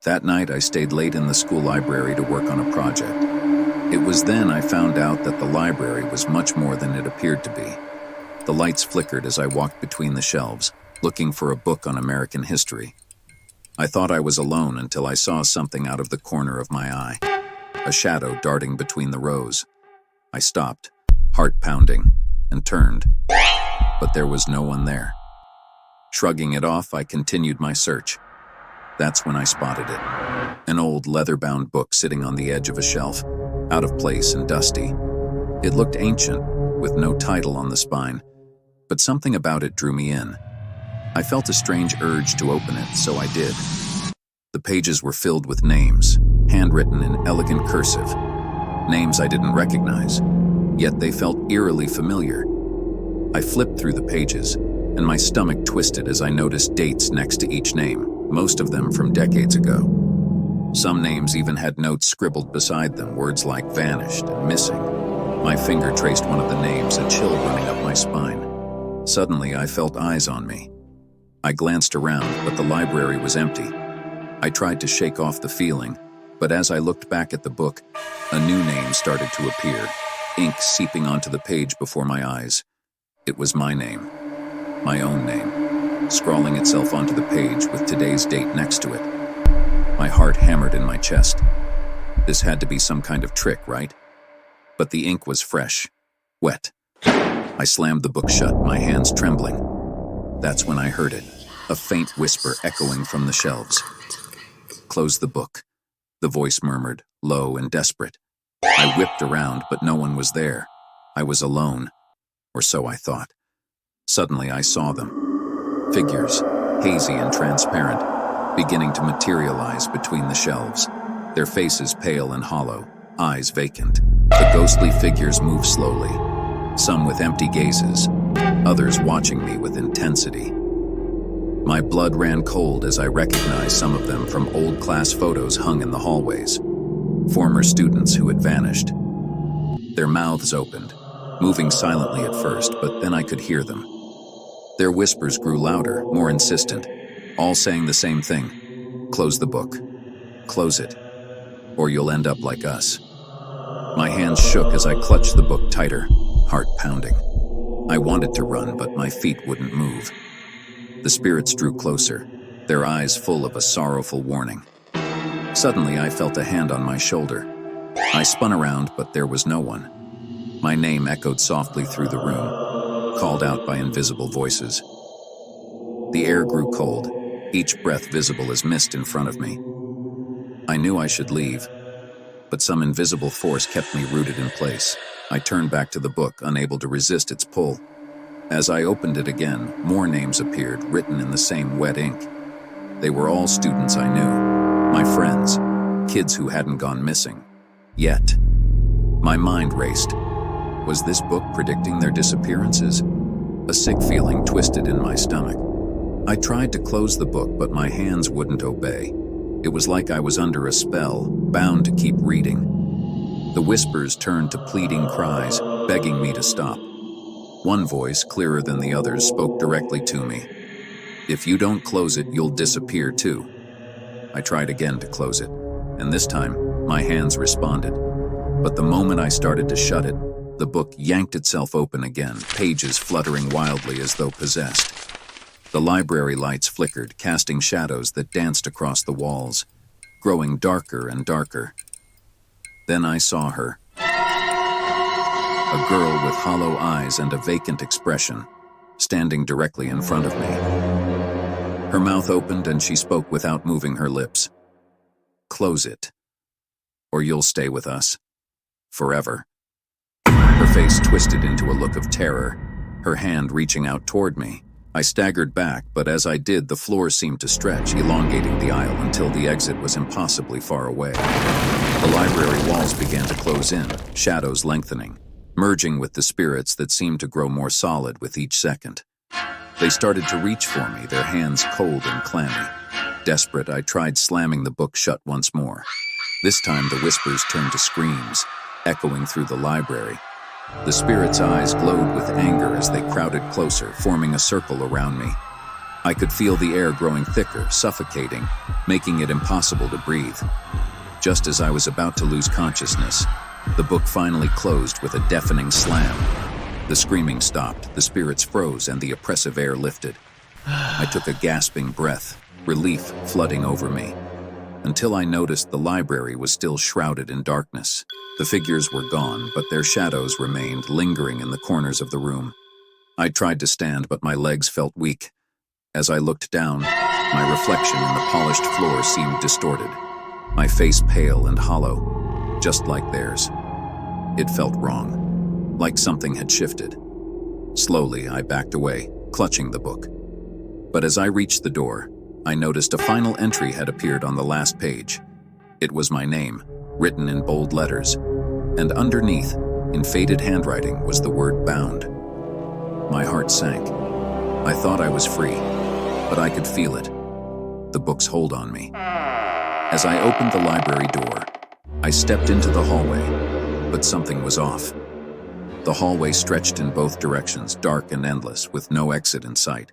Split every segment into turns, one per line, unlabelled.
That night, I stayed late in the school library to work on a project. It was then I found out that the library was much more than it appeared to be. The lights flickered as I walked between the shelves, looking for a book on American history. I thought I was alone until I saw something out of the corner of my eye, a shadow darting between the rows. I stopped, heart pounding, and turned, but there was no one there. Shrugging it off, I continued my search. That's when I spotted it. An old leather-bound book sitting on the edge of a shelf, out of place and dusty. It looked ancient, with no title on the spine, but something about it drew me in. I felt a strange urge to open it, so I did. The pages were filled with names, handwritten in elegant cursive. Names I didn't recognize, yet they felt eerily familiar. I flipped through the pages, and my stomach twisted as I noticed dates next to each name, most of them from decades ago. Some names even had notes scribbled beside them, words like vanished and missing. My finger traced one of the names, a chill running up my spine. Suddenly, I felt eyes on me. I glanced around, but the library was empty. I tried to shake off the feeling, but as I looked back at the book, a new name started to appear, ink seeping onto the page before my eyes. It was my name, my own name, scrawling itself onto the page with today's date next to it. My heart hammered in my chest. This had to be some kind of trick, right? But the ink was fresh, wet. I slammed the book shut, my hands trembling. That's when I heard it, a faint whisper echoing from the shelves. "Close the book," the voice murmured, low and desperate. I whipped around, but no one was there. I was alone, or so I thought. Suddenly I saw them. Figures, hazy and transparent, beginning to materialize between the shelves, their faces pale and hollow, eyes vacant. The ghostly figures moved slowly, some with empty gazes, others watching me with intensity. My blood ran cold as I recognized some of them from old class photos hung in the hallways, former students who had vanished. Their mouths opened, moving silently at first, but then I could hear them. Their whispers grew louder, more insistent, all saying the same thing: "Close the book. Close it, or you'll end up like us." My hands shook as I clutched the book tighter, heart pounding. I wanted to run, but my feet wouldn't move. The spirits drew closer, their eyes full of a sorrowful warning. Suddenly, I felt a hand on my shoulder. I spun around, but there was no one. My name echoed softly through the room, called out by invisible voices. The air grew cold, each breath visible as mist in front of me. I knew I should leave, but some invisible force kept me rooted in place. I turned back to the book, unable to resist its pull. As I opened it again, more names appeared, written in the same wet ink. They were all students I knew, my friends, kids who hadn't gone missing. Yet, my mind raced. Was this book predicting their disappearances? A sick feeling twisted in my stomach. I tried to close the book, but my hands wouldn't obey. It was like I was under a spell, bound to keep reading. The whispers turned to pleading cries, begging me to stop. One voice, clearer than the others, spoke directly to me. "If you don't close it, you'll disappear too." I tried again to close it, and this time, my hands responded. But the moment I started to shut it, the book yanked itself open again, pages fluttering wildly as though possessed. The library lights flickered, casting shadows that danced across the walls, growing darker and darker. Then I saw her. A girl with hollow eyes and a vacant expression, standing directly in front of me. Her mouth opened and she spoke without moving her lips. "Close it, or you'll stay with us. Forever." Her face twisted into a look of terror, her hand reaching out toward me. I staggered back, but as I did, the floor seemed to stretch, elongating the aisle until the exit was impossibly far away. The library walls began to close in, shadows lengthening, merging with the spirits that seemed to grow more solid with each second. They started to reach for me, their hands cold and clammy. Desperate, I tried slamming the book shut once more. This time the whispers turned to screams, echoing through the library. The spirits' eyes glowed with anger as they crowded closer, forming a circle around me. I could feel the air growing thicker, suffocating, making it impossible to breathe. Just as I was about to lose consciousness, the book finally closed with a deafening slam. The screaming stopped, the spirits froze, and the oppressive air lifted. I took a gasping breath, relief flooding over me, until I noticed the library was still shrouded in darkness. The figures were gone, but their shadows remained, lingering in the corners of the room. I tried to stand, but my legs felt weak. As I looked down, my reflection in the polished floor seemed distorted, my face pale and hollow, just like theirs. It felt wrong, like something had shifted. Slowly, I backed away, clutching the book. But as I reached the door, I noticed a final entry had appeared on the last page. It was my name, written in bold letters, and underneath, in faded handwriting, was the word bound. My heart sank. I thought I was free, but I could feel it, the book's hold on me. As I opened the library door, I stepped into the hallway, but something was off. The hallway stretched in both directions, dark and endless, with no exit in sight.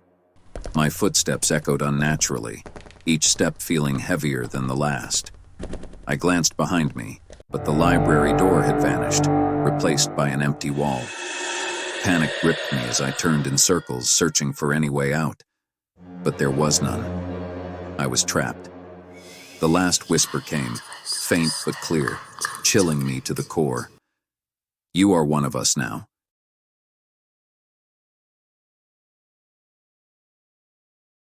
My footsteps echoed unnaturally, each step feeling heavier than the last. I glanced behind me, but the library door had vanished, replaced by an empty wall. Panic gripped me as I turned in circles, searching for any way out. But there was none. I was trapped. The last whisper came, faint but clear, chilling me to the core. You are one of us now.